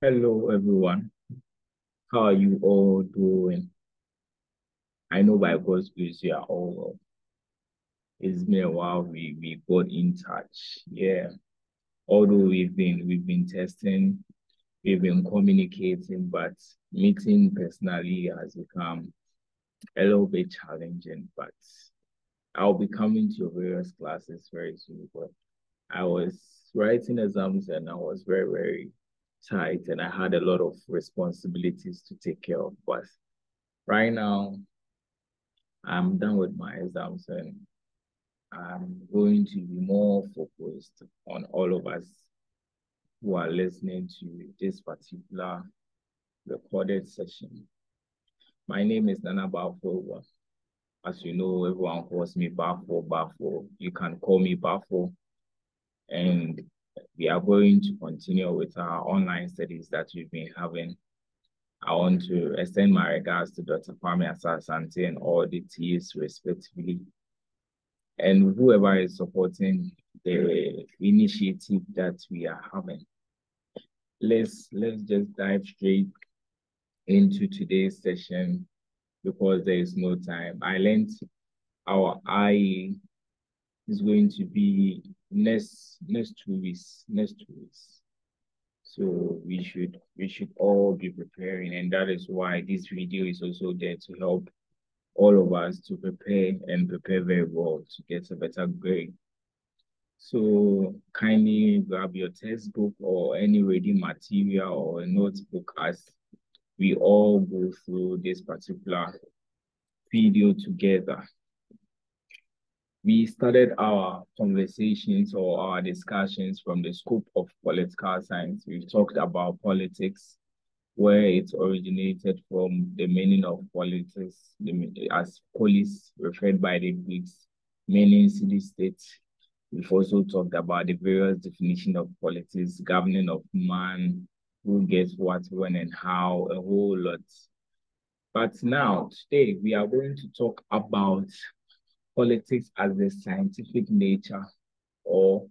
Hello, everyone. How are you all doing? I know by God's grace you are all well. It's been a while we got in touch. Yeah. Although we've been testing, we've been communicating, but meeting personally has become a little bit challenging. But I'll be coming to your various classes very soon. But I was writing exams and I was very, very tight and I had a lot of responsibilities to take care of. But right now, I'm done with my exams and I'm going to be more focused on all of us who are listening to this particular recorded session. My name is Nana Bafo. As you know, everyone calls me Bafo, Bafo. You can call me Bafo. And we are going to continue with our online studies that we've been having. I want to extend my regards to Dr. Kwame Asasante and all the T's respectively, and whoever is supporting the initiative that we are having. Let's just dive straight into today's session because there is no time. I learned our IE is going to be next 2 weeks. So we should all be preparing, and that is why this video is also there to help all of us to prepare and prepare very well to get a better grade. So kindly grab your textbook or any reading material or a notebook as we all go through this particular video together. We started our conversations or our discussions from the scope of political science. We've talked about politics, where it originated from the meaning of politics, as polis referred by the Greeks, meaning city-state. We've also talked about the various definitions of politics, governing of man, who gets what, when, and how, a whole lot. But now, today, we are going to talk about politics as the scientific nature or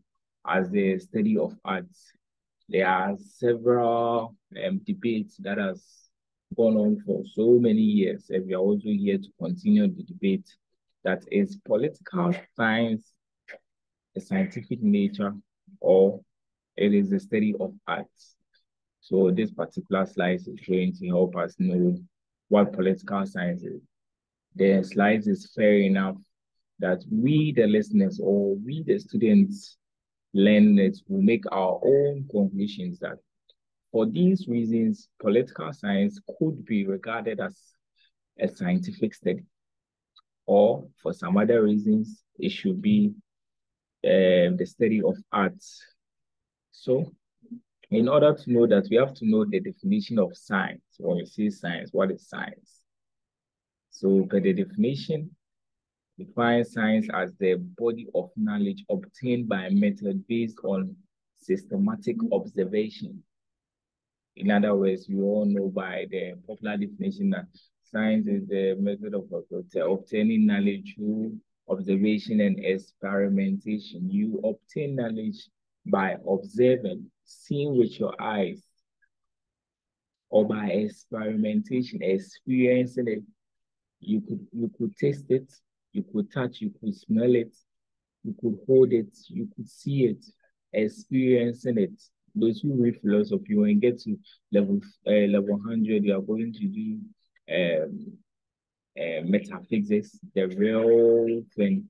as the study of arts. There are several debates that has gone on for so many years, and we are also here to continue the debate that is political science a scientific nature or it is the study of arts. So this particular slide is going to help us know what political science is. The slide is fair enough that we, the listeners, or we, the students, learners, will make our own conclusions that for these reasons, political science could be regarded as a scientific study, or for some other reasons, it should be the study of arts. So, in order to know that, we have to know the definition of science. When we say science, what is science? So, by the definition, define science as the body of knowledge obtained by a method based on systematic observation. In other words, we all know by the popular definition that science is the method of obtaining knowledge through observation and experimentation. You obtain knowledge by observing, seeing with your eyes, or by experimentation, experiencing it. You could taste it, you could touch, you could smell it, you could hold it, you could see it, experiencing it. Those who read philosophy, when you get to level 100, you are going to do metaphysics, the real thing.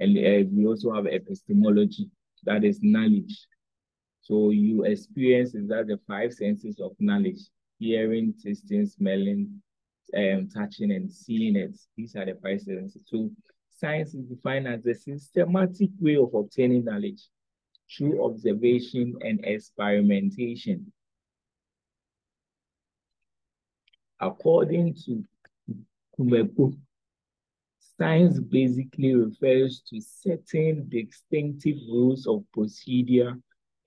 And we also have epistemology, that is knowledge. So you experience is that the five senses of knowledge: hearing, tasting, smelling, touching, and seeing it. These are the five senses. So science is defined as a systematic way of obtaining knowledge through observation and experimentation. According to Kumeko, science basically refers to certain distinctive rules of procedure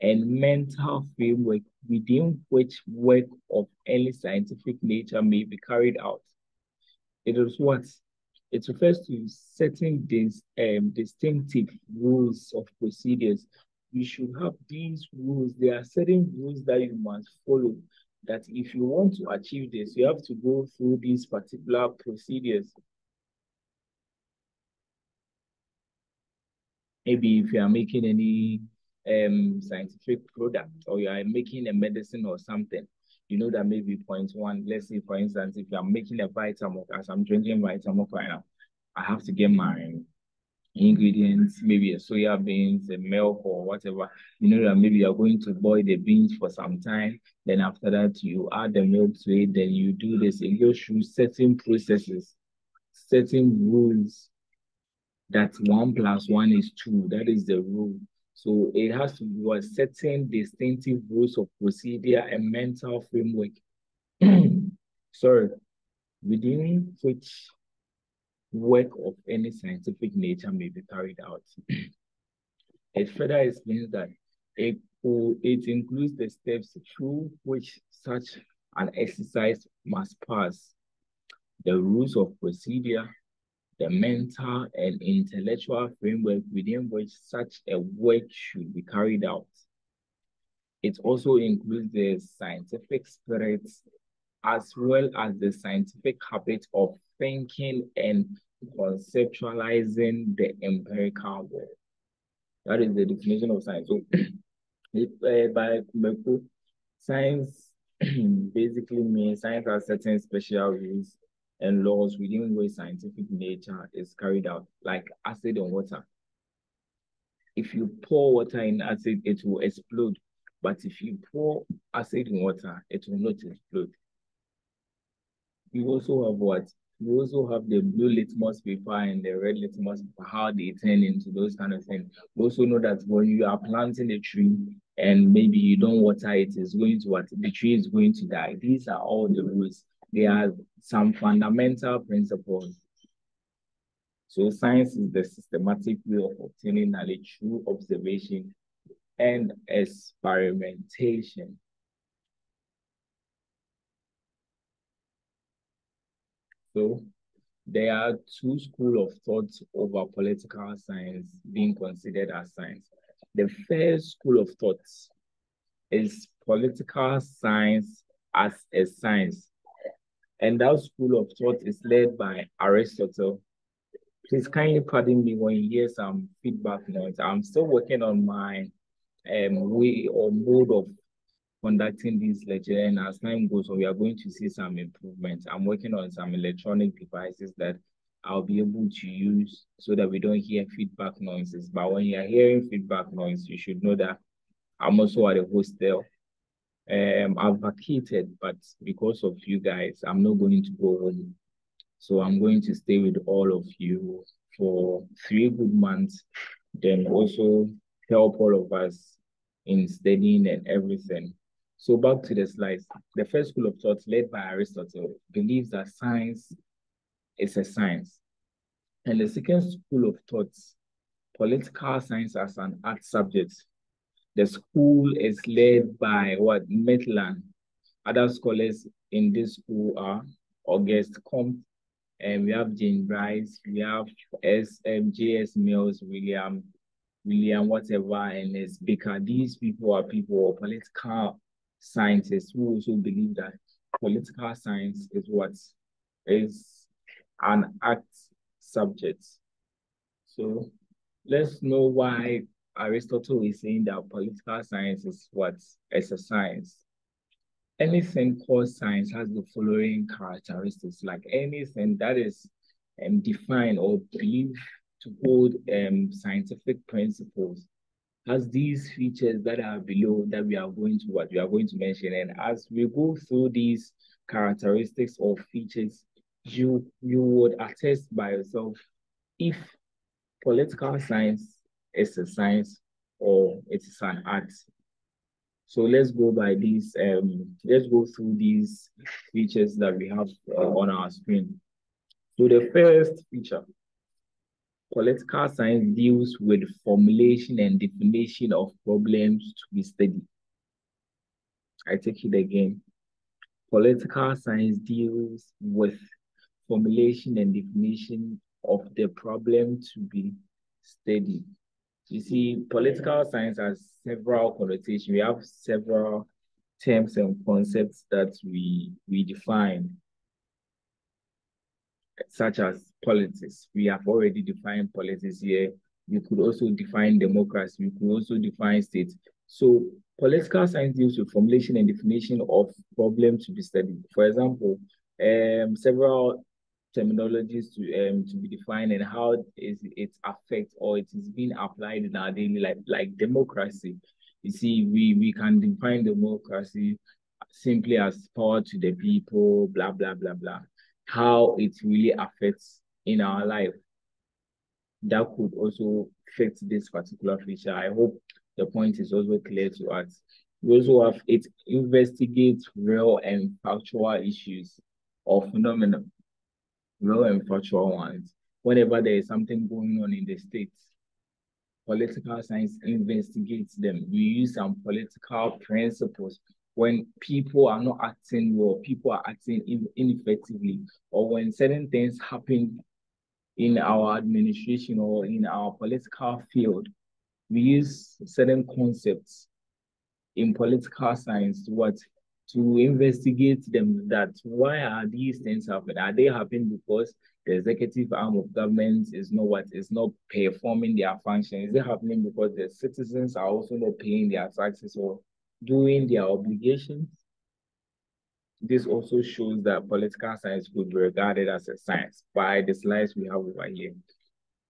and mental framework within which work of any scientific nature may be carried out. It is what? It refers to certain distinctive rules of procedures we should have these rules. There are certain rules that you must follow. That if you want to achieve this, you have to go through these particular procedures. Maybe if you are making any scientific product, or you are making a medicine or something, you know that maybe point one, let's say for instance, if I'm making a vitamin, as I'm drinking vitamin right now, I have to get my ingredients, maybe a soya beans, a milk or whatever. You know that maybe you're going to boil the beans for some time. Then after that, you add the milk to it. Then you do this. It goes through certain processes, certain rules that 1 + 1 is 2. That is the rule. So it has to be a certain distinctive rules of procedure and mental framework. Sorry, within which work of any scientific nature may be carried out. It further explains that it includes the steps through which such an exercise must pass, the rules of procedure, the mental and intellectual framework within which such a work should be carried out. It also includes the scientific spirit as well as the scientific habit of thinking and conceptualizing the empirical world. That is the definition of science. So, by Kumeko, science basically means science has certain special rules and laws within which scientific nature is carried out, like acid on water. If you pour water in acid, it will explode. But if you pour acid in water, it will not explode. You also have what? You also have the blue litmus paper and the red litmus paper, how they turn into those kind of things. You also know that when you are planting a tree and maybe you don't water it, it's going to what? The tree is going to die. These are all the rules. They are some fundamental principles. So science is the systematic way of obtaining knowledge through observation and experimentation. So there are two schools of thought over political science being considered as science. The first school of thought is political science as a science. And that school of thought is led by Aristotle. Please kindly pardon me when you hear some feedback noise. I'm still working on my way or mode of conducting this lecture, and as time goes on, we are going to see some improvements. I'm working on some electronic devices that I'll be able to use so that we don't hear feedback noises. But when you're hearing feedback noise, you should know that I'm also at a hostel. I've vacated, but because of you guys, I'm not going to go home. So I'm going to stay with all of you for 3 good months, then also help all of us in studying and everything. So back to the slides. The first school of thought, led by Aristotle, believes that science is a science. And the second school of thought, political science as an art subject. The school is led by what? Maitland. Other scholars in this school are Auguste Comte, and we have Jane Bryce, we have J.S. Mills, William whatever, and S. Baker. These people are people, political scientists who also believe that political science is what is an art subject. So let's know why Aristotle is saying that political science is what? It's a science. Anything called science has the following characteristics, like anything that is defined or believed to hold scientific principles has these features that are below that we are going to mention. And as we go through these characteristics or features, you would attest by yourself if political science is a science or it is an art. So let's go by these, let's go through these features that we have on our screen. So the first feature, political science deals with formulation and definition of problems to be studied. I take it again. Political science deals with formulation and definition of the problem to be studied. You see, political science has several connotations. We have several terms and concepts that we define, such as politics. We have already defined politics here. We could also define democracy. We could also define state. So political science deals with formulation and definition of problems to be studied. For example, several terminologies to be defined and how it affects or it is being applied in our daily life, like democracy. You see, we can define democracy simply as power to the people, blah, blah, blah, blah. How it really affects in our life. That could also affect this particular feature. I hope the point is also clear to us. We also have it investigates real and factual issues or phenomena, real and factual ones. Whenever there is something going on in the states, political science investigates them. We use some political principles when people are not acting well, people are acting ineffectively, or when certain things happen in our administration or in our political field, we use certain concepts in political science to investigate them, that why are these things happening? Are they happening because the executive arm of government is not performing their function? Is it happening because the citizens are also not paying their taxes or doing their obligations? This also shows that political science could be regarded as a science by the slides we have over here.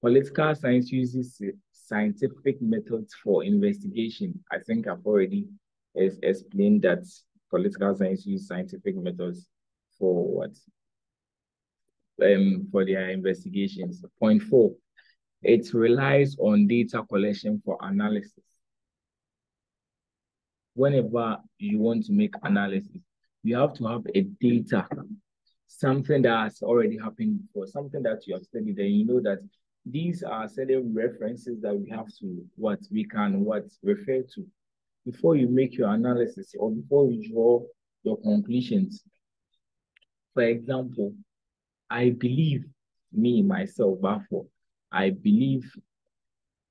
Political science uses scientific methods for investigation. I think I've already explained that political science uses scientific methods for what? For their investigations. Point 4, it relies on data collection for analysis. Whenever you want to make analysis, you have to have a data, something that has already happened before, something that you have studied, and you know that these are certain references that we have to refer to before you make your analysis or before you draw your conclusions. For example, I believe, myself, therefore, I believe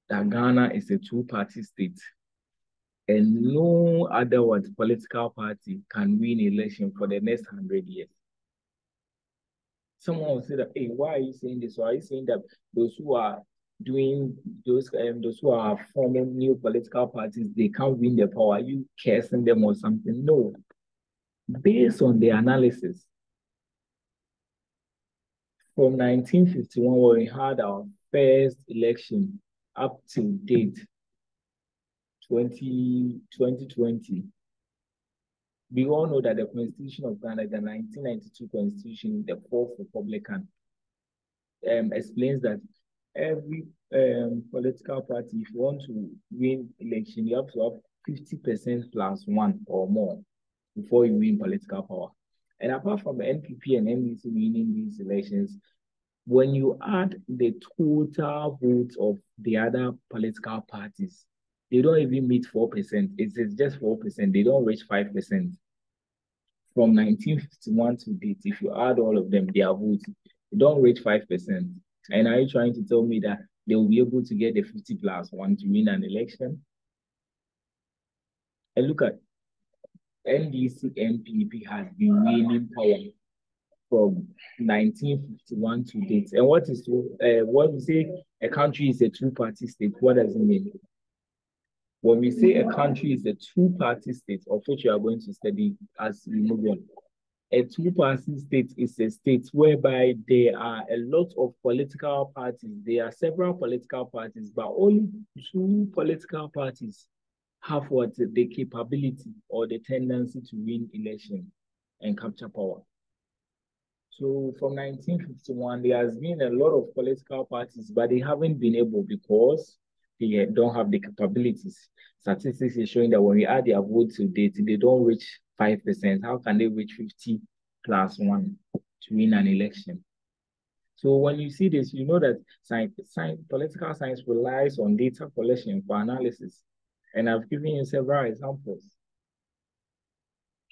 that Ghana is a two-party state and no other political party can win election for the next 100 years. Someone will say that, hey, why are you saying this? Or are you saying that those who are those who are forming new political parties, they can't win the power? Are you cursing them or something? No. Based on the analysis, from 1951, when we had our first election up to date, 2020, we all know that the Constitution of Ghana, the 1992 Constitution, the Fourth Republican, explains that every political party, if you want to win election, you have to have 50% plus one or more before you win political power. And apart from the NPP and NDC winning these elections, when you add the total votes of the other political parties, they don't even meet 4%. It's just 4%. They don't reach 5%. From 1951 to date, if you add all of them, their votes, they don't reach 5%. And are you trying to tell me that they will be able to get the 50 plus one to win an election? And look at NDC NPP has been winning power from 1951 to date. And what we say a country is a two-party state, what does it mean? When we say a country is a two-party state, of which you are going to study as we move on, a two-party state is a state whereby there are a lot of political parties. There are several political parties, but only two political parties have the capability or the tendency to win election and capture power. So from 1951, there has been a lot of political parties, but they haven't been able because they don't have the capabilities. Statistics is showing that when we add their votes to date, they don't reach 5%. How can they reach 50 plus one to win an election? So when you see this, you know that political science relies on data collection for analysis. And I've given you several examples.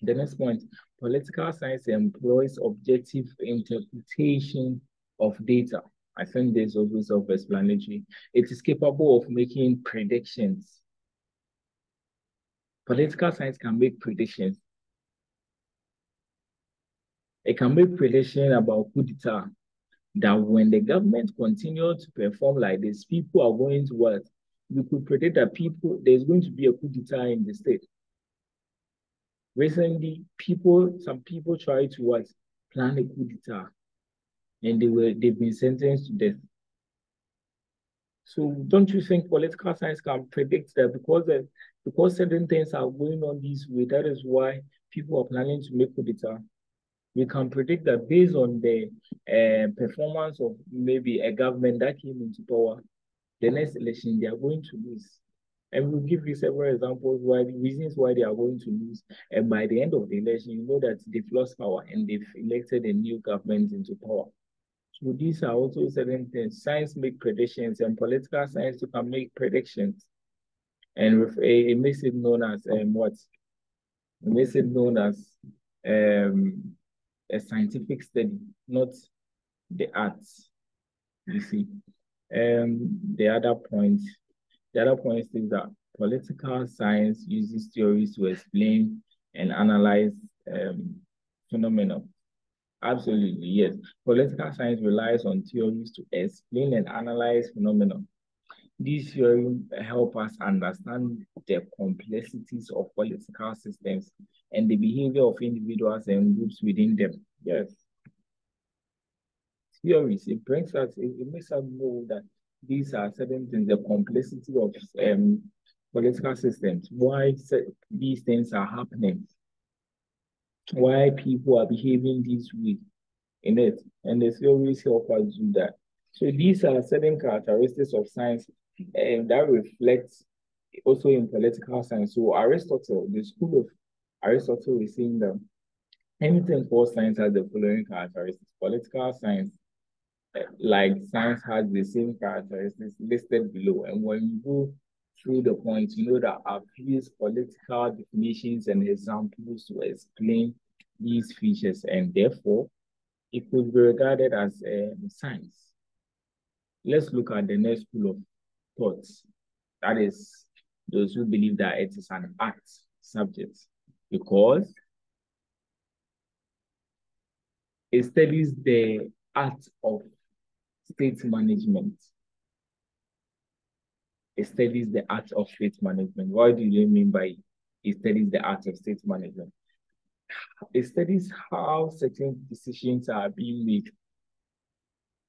The next point, political science employs objective interpretation of data. I think there's also self-explanatory. It is capable of making predictions. Political science can make predictions. It can make prediction about coup d'etat, that when the government continue to perform like this, people are going to what? You could predict that there's going to be a coup d'etat in the state. Recently, some people try to what? Plan a coup d'etat, and they've been sentenced to death. So don't you think political science can predict that because certain things are going on this way, that is why people are planning to make coup d'etat? We can predict that based on the performance of maybe a government that came into power, the next election they are going to lose. And we'll give you several examples why the reasons why they are going to lose. And by the end of the election, you know that they've lost power and they've elected a new government into power. So these are also certain things. Science make predictions, and political science can make predictions. And it makes it known as what? It makes it known as a scientific study, not the arts. You see. The other point is that political science uses theories to explain and analyze phenomena. Absolutely, yes. Political science relies on theories to explain and analyze phenomena. These theories help us understand the complexities of political systems and the behavior of individuals and groups within them. Yes. Theories, it makes us know that these are certain things, the complexity of political systems, why these things are happening, why people are behaving this way in it, and the theories help us do that. So these are certain characteristics of science that reflects also in political science. So Aristotle, the school of Aristotle is saying that anything called science has the following characteristics. Political science, like science, has the same characteristics listed below. And when you go through the points, you know that I've used political definitions and examples to explain these features, and therefore it could be regarded as science. Let's look at the next school of thoughts. That is those who believe that it is an art subject, because it studies the art of state management. It studies the art of state management. What do you mean by it studies the art of state management? It studies how certain decisions are being made.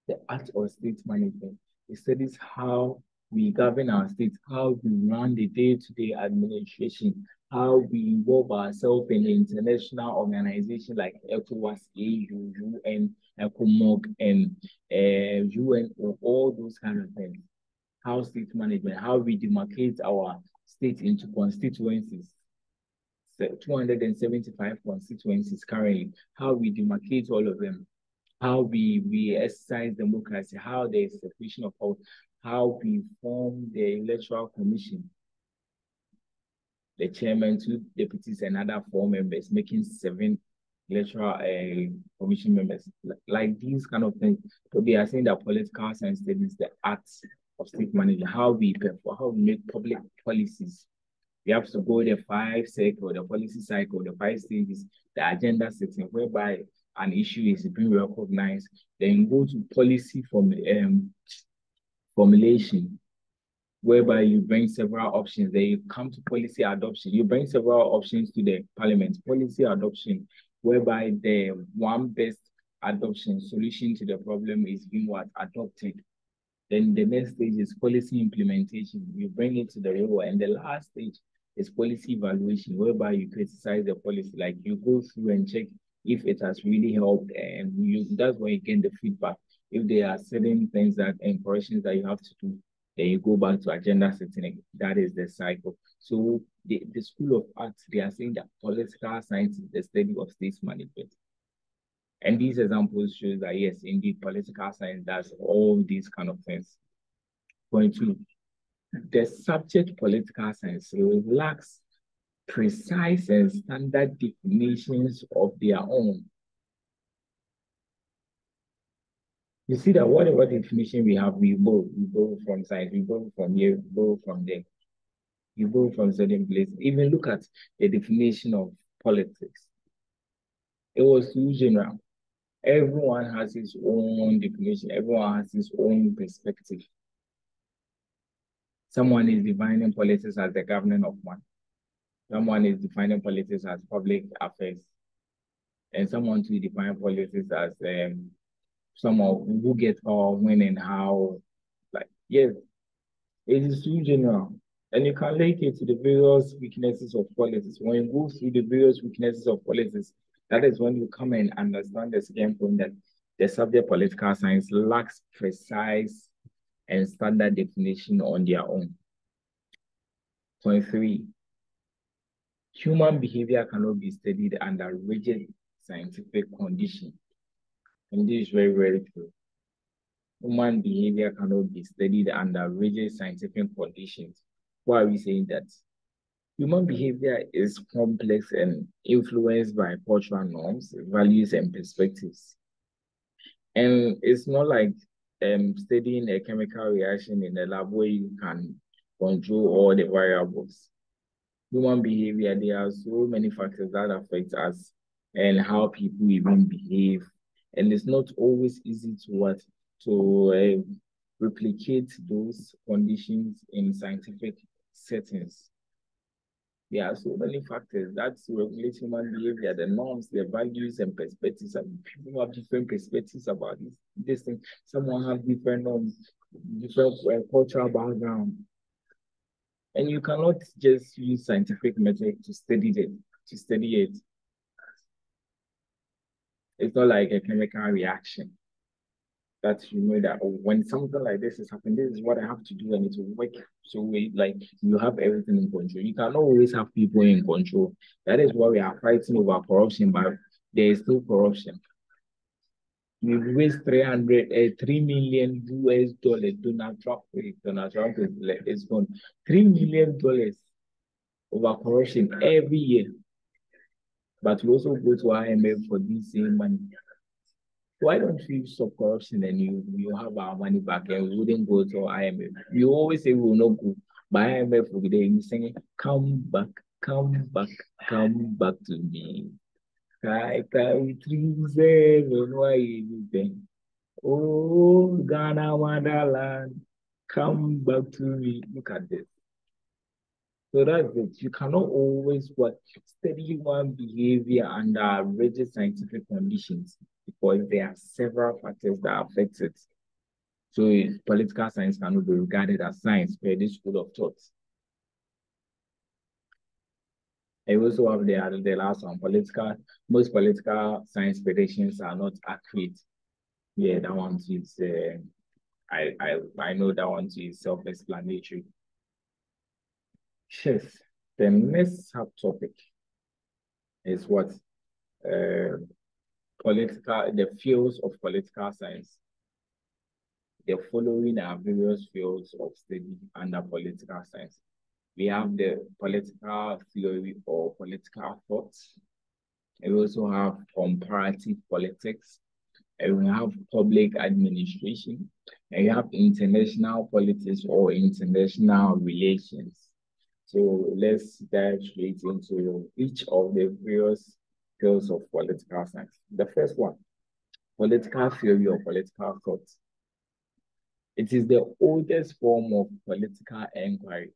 The art of state management. It studies how we govern our state, how we run the day-to-day administration, how we involve ourselves in international organizations like ECOWAS, AU, UN, ECOMOG, and UNO, all those kind of things. How state management, how we demarcate our state into constituencies. 275 constituencies currently, how we demarcate all of them, how we exercise democracy, how there is separation of power, how we form the electoral commission, the chairman, 2 deputies, and other 4 members, making 7 electoral commission members. Like these kind of things. So they are saying that political science studies the art of state management, how we make public policies. We have to go the 5 cycle, the policy cycle, the 5 stages, the agenda setting, whereby an issue is being recognized, then go to policy formulation, whereby you bring several options. Then you come to policy adoption. You bring several options to the parliament. Policy adoption, whereby the one best adoption solution to the problem is being adopted. Then the next stage is policy implementation. You bring it to the real world. And the last stage is policy evaluation, whereby you criticize the policy. Like you go through and check if it has really helped, and that's where you get the feedback. If there are certain things and corrections that you have to do, then you go back to agenda setting. That is the cycle. So the School of Arts, they are saying that political science is the study of state management. And these examples show that yes, indeed, political science does all these kind of things. Point 2, the subject political science lacks precise and standard definitions of their own. You see that whatever definition we have, we borrow from science, we borrow from here, we borrow from there, we borrow from certain places. Even look at the definition of politics. It was too general. Everyone has his own definition, everyone has his own perspective. Someone is defining politics as the governing of one. Someone is defining politics as public affairs. And someone to define politics as someone who gets power, when and how. Like, yes, it is too general. And you can link it to the various weaknesses of politics. When you go through the various weaknesses of politics, that is when you come and understand the second point that the subject political science lacks precise and standard definition on their own. Point three, human behavior cannot be studied under rigid scientific conditions. And this is very, very true. Human behavior cannot be studied under rigid scientific conditions. Why are we saying that? Human behavior is complex and influenced by cultural norms, values, and perspectives. And it's not like studying a chemical reaction in a lab where you can control all the variables. Human behavior, there are so many factors that affect us and how people even behave. And it's not always easy to replicate those conditions in scientific settings. There are so many factors that regulate human behavior, the norms, the values, and perspectives. And people have different perspectives about this thing. Someone has different norms, different cultural background. And you cannot just use scientific method to study it. It's not like a chemical reaction that you know that when something like this is happening, this is what I have to do and it will work. So like you have everything in control. You cannot always have people in control. That is why we are fighting over corruption, but there is still corruption. We waste 3 million US dollars. Donald Trump is gone. $3 million over corruption every year. But we also go to IMF for this same money. Why don't we stop corruption and you have our money back and we wouldn't go to IMF? We always say we will not go, but IMF will be there and saying, come back, come back, come back to me. I can't 37, why anything? Oh, Ghana, Wonderland, come back to me. Look at this. So that's it. You cannot always study one behavior under rigid scientific conditions because there are several factors that affect it. So political science cannot be regarded as science per this school of thought. I also have the last one. Most political science predictions are not accurate. Yeah, that one is I know that one is self-explanatory. Yes. The next subtopic is what the fields of political science. The following are various fields of study under political science. We have the political theory or political thought. We also have comparative politics. And we have public administration. And we have international politics or international relations. So let's dive straight into each of the various fields of political science. The first one, political theory or political thought. It is the oldest form of political inquiry.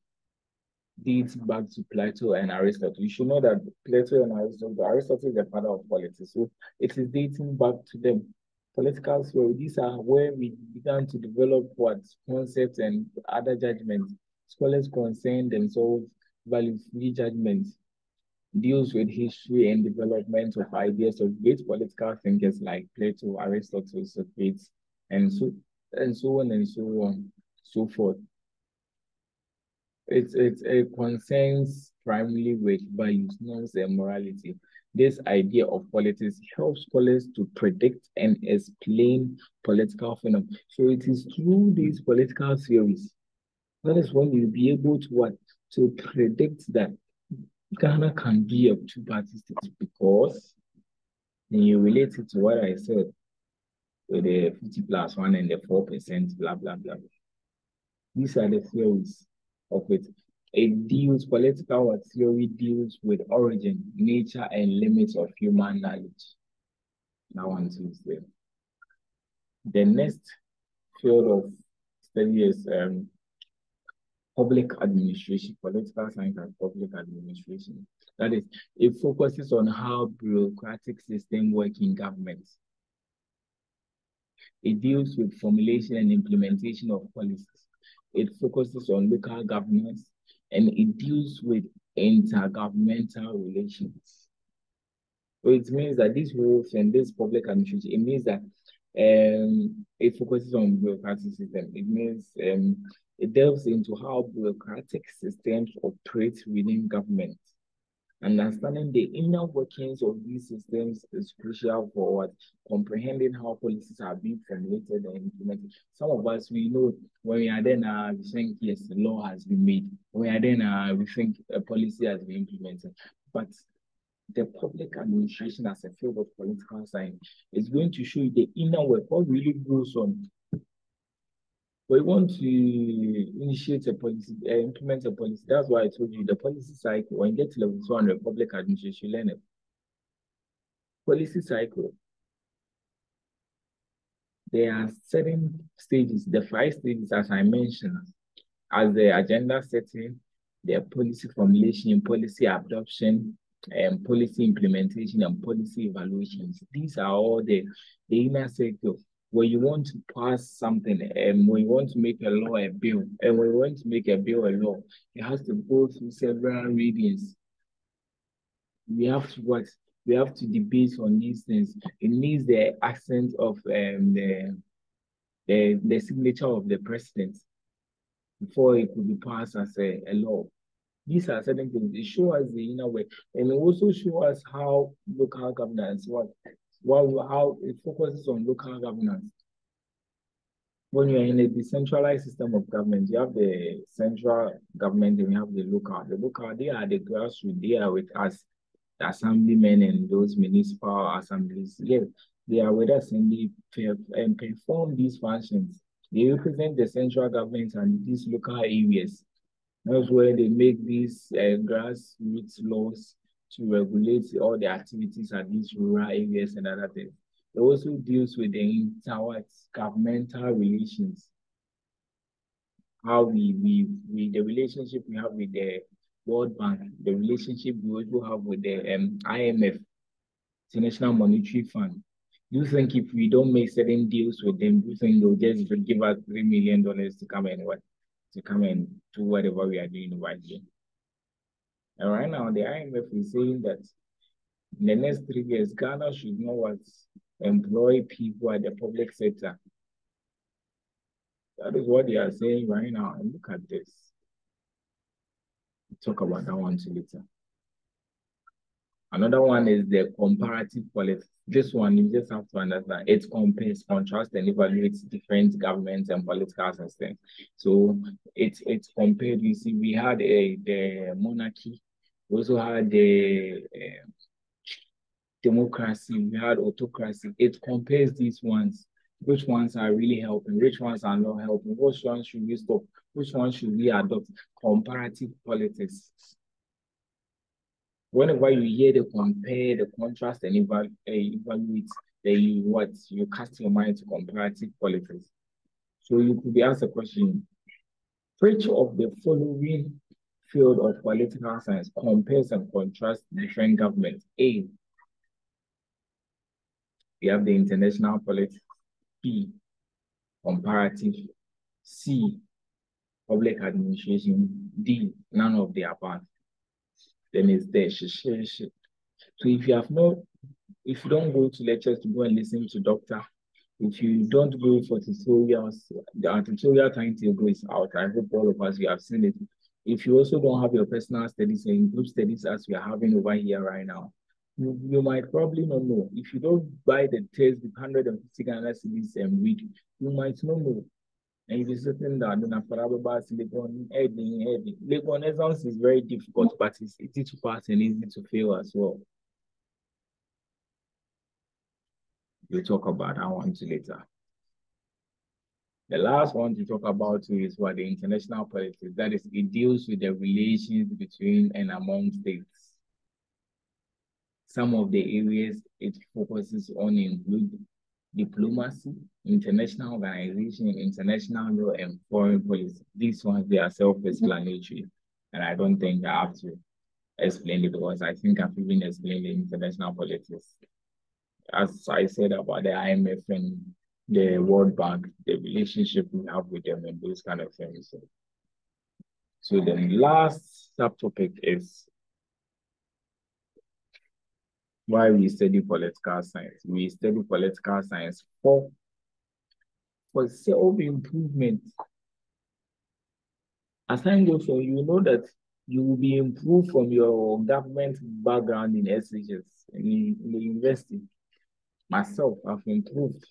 Dates back to Plato and Aristotle. You should know that Plato and Aristotle is the father of politics. So it is dating back to them. Political theory, these are where we began to develop what concepts and other judgments. Scholars concern themselves value-free judgments, deals with history and development of ideas of great political thinkers like Plato, Aristotle, Socrates, and so on and so forth. It concerns primarily with values, norms, and morality. This idea of politics helps scholars to predict and explain political phenomena. So it is through these political theories that is when you'll be able to predict that Ghana can be a two-party state because when you relate it to what I said, with the 50+1 and the 4%, blah, blah, blah. These are the theories of it. Political theory deals with origin, nature, and limits of human knowledge. That one is there. The next field of study is public administration, political science and public administration. That is, it focuses on how bureaucratic systems work in governments. It deals with formulation and implementation of policies. It focuses on local governance, and it deals with intergovernmental relations. So it means that this rules and this public administration, it means that it focuses on bureaucratic system. It means it delves into how bureaucratic systems operate within government. Understanding the inner workings of these systems is crucial for what? Comprehending how policies are being formulated and implemented. Some of us, we know when we are there, we think, yes, the law has been made. When we are there, we think a policy has been implemented. But the public administration as a field of political science is going to show you the inner work, what really goes on. We want to initiate a policy, implement a policy. That's why I told you the policy cycle. When you get to level 200, public administration, you learn it. Policy cycle. There are 7 stages, the 5 stages, as I mentioned, as the agenda setting, the policy formulation, policy adoption, policy implementation, and policy evaluations. These are all the inner circle. When you want to pass something, and when you want to make a law a bill, and when you want to make a bill a law, it has to go through several readings. We have to what? We have to debate on these things. It needs the accent of the signature of the president before it could be passed as a law. These are certain things. It shows us the inner way, and it also shows us how local governance how it focuses on local governance. When you're in a decentralized system of government, you have the central government and you have the local. The local, they are the grassroots. They are with us, the assemblymen and those municipal assemblies. Yeah, they are with us and they perform these functions. They represent the central government and these local areas. That's where they make these grassroots laws to regulate all the activities at these rural areas and other things. It also deals with the intergovernmental relations. How the relationship we have with the World Bank, the relationship we also have with the IMF, International Monetary Fund. You think if we don't make certain deals with them, you think they'll just give us $3 million to come and what? To come and do whatever we are doing right here. And right now, the IMF is saying that in the next 3 years, Ghana should know what employ people at the public sector. That is what they are saying right now. And look at this. We'll talk about that one later. Another one is the comparative politics. This one, you just have to understand. It compares, contrasts, and evaluates different governments and political systems. So it's compared. You see, we had the monarchy. We also had the democracy. We had autocracy. It compares these ones. Which ones are really helping? Which ones are not helping? Which ones should we stop? Which ones should we adopt? Comparative politics. Whenever you hear the compare, the contrast, and evaluate, then you cast your mind to comparative politics. So you could be asked a question: which of the following field of political science compares and contrasts different governments? A, we have the international politics. B, comparative. C, public administration. D, none of the above. Then it's there. So if you don't go to lectures to go and listen to doctor, if you don't go for tutorials, the tutorial timetable is out. I hope all of us, you have seen it. If you also don't have your personal studies and group studies as we are having over here right now, you might probably not know. If you don't buy the test with 150 Ghana cedis and read, you might not know. And if you're sitting down, Legon exams is very difficult, but it's easy to pass and easy to fail as well. We'll talk about that one later. The last one to talk about is what the international politics. That is, it deals with the relations between and among states. Some of the areas it focuses on include diplomacy, international organization, international law, and foreign policy. These ones, they are self-explanatory, and I don't think I have to explain it because I think I've even explained the international politics. As I said about the IMF and the World Bank, the relationship we have with them and those kind of things. So the last subtopic is why we study political science. We study political science for self-improvement. As time goes on, you know that you will be improved from your government background in SHS, in the university. Myself, I've improved.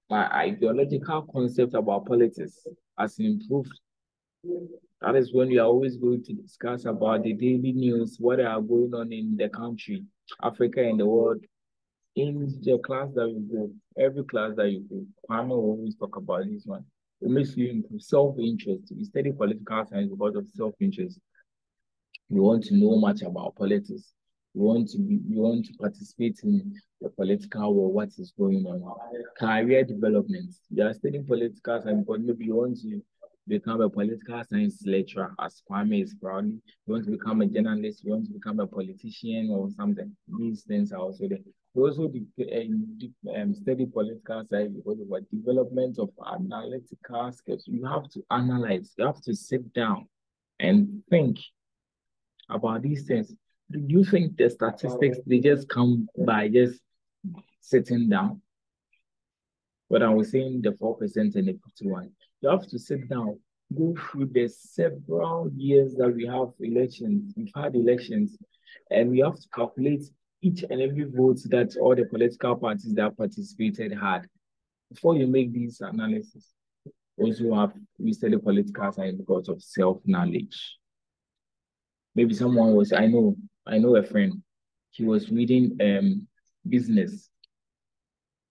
My ideological concept about politics has improved. That is when we are always going to discuss about the daily news, what are going on in the country, Africa and the world. In the class that you go, every class that you go, Kwame will always talk about this one. It makes you improve self-interest. You study political science because of self-interest. You want to know much about politics. You want to participate in the political war, what is going on. Career development. You are studying political science, but maybe you want to become a political science lecturer, as Kwame is proudly. You want to become a journalist, you want to become a politician or something. These things are also there. You also study political science because of what development of analytical skills. You have to analyze, you have to sit down and think about these things. Do you think the statistics, they just come by just sitting down? But I was saying the 4% and the 51. You have to sit down, go through the several years that we have elections. We've had elections, and we have to calculate each and every vote that all the political parties that participated had before you make these analysis. Also, we study political science because of self-knowledge. Maybe someone was, I know a friend, he was reading business.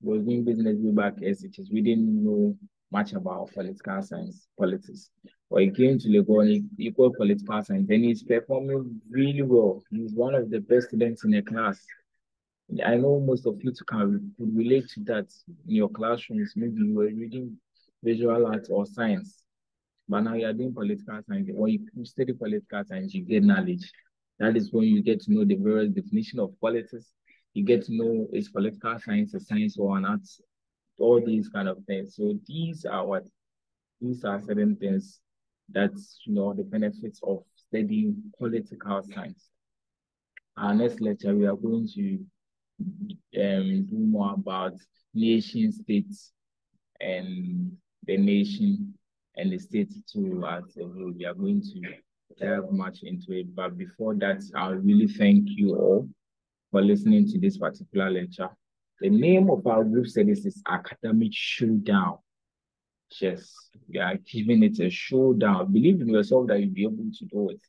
He was doing business way back SHS. We didn't know much about political science, politics. But he came to Lagos, he got political science, and he's performing really well. He's one of the best students in the class. I know most of you could relate to that in your classrooms. Maybe you were reading visual arts or science. But now you are doing political science. When you study political science, you get knowledge. That is when you get to know the various definition of politics. You get to know is political science a science or an art, all these kind of things. So these are certain things that's the benefits of studying political science. Our next lecture, we are going to do more about nation states and the nation and the state too as a whole. We are going to delve much into it. But before that, I really thank you all for listening to this particular lecture. The name of our group studies is Academic Showdown. Yes, we are giving it a showdown. Believe in yourself that you'll be able to do it.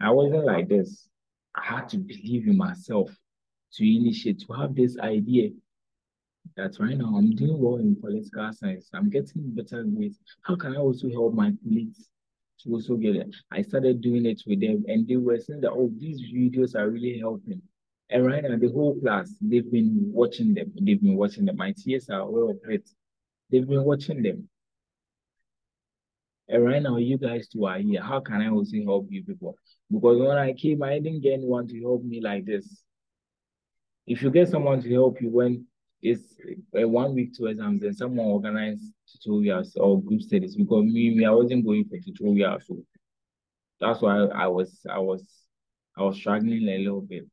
I wasn't like this. I had to believe in myself to initiate, to have this idea that right now I'm doing well in political science. I'm getting better grades. How can I also help my colleagues to also get it? I started doing it with them, and they were saying that, oh, these videos are really helping. And right now, the whole class, they've been watching them. They've been watching them. My TS are aware of it. They've been watching them. And right now, you guys two are here. How can I also help you people? Because when I came, I didn't get anyone to help me like this. If you get someone to help you when it's 1 week to exams, then someone organize tutorials or group studies. Because me, I wasn't going for tutorials, so that's why I was struggling a little bit.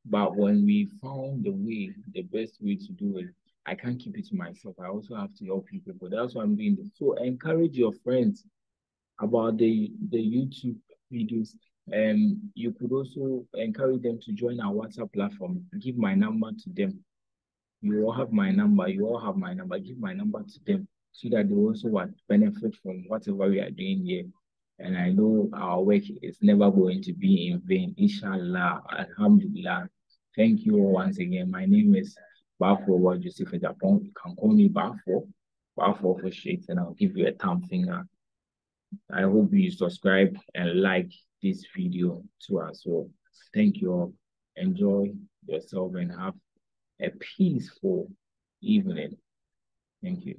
But when we found the best way to do it, I can't keep it to myself. I also have to help people. That's why I'm doing this. So encourage your friends about the YouTube videos. You could also encourage them to join our WhatsApp platform. Give my number to them. You all have my number. You all have my number. Give my number to them so that they also want benefit from whatever we are doing here. And I know our work is never going to be in vain. Inshallah, alhamdulillah. Thank you all once again. My name is Bafo, what you see for Japan, you can call me Bafo. Bafo for shit, and I'll give you a thumb finger. I hope you subscribe and like this video too as well. Thank you all. Enjoy yourself and have a peaceful evening. Thank you.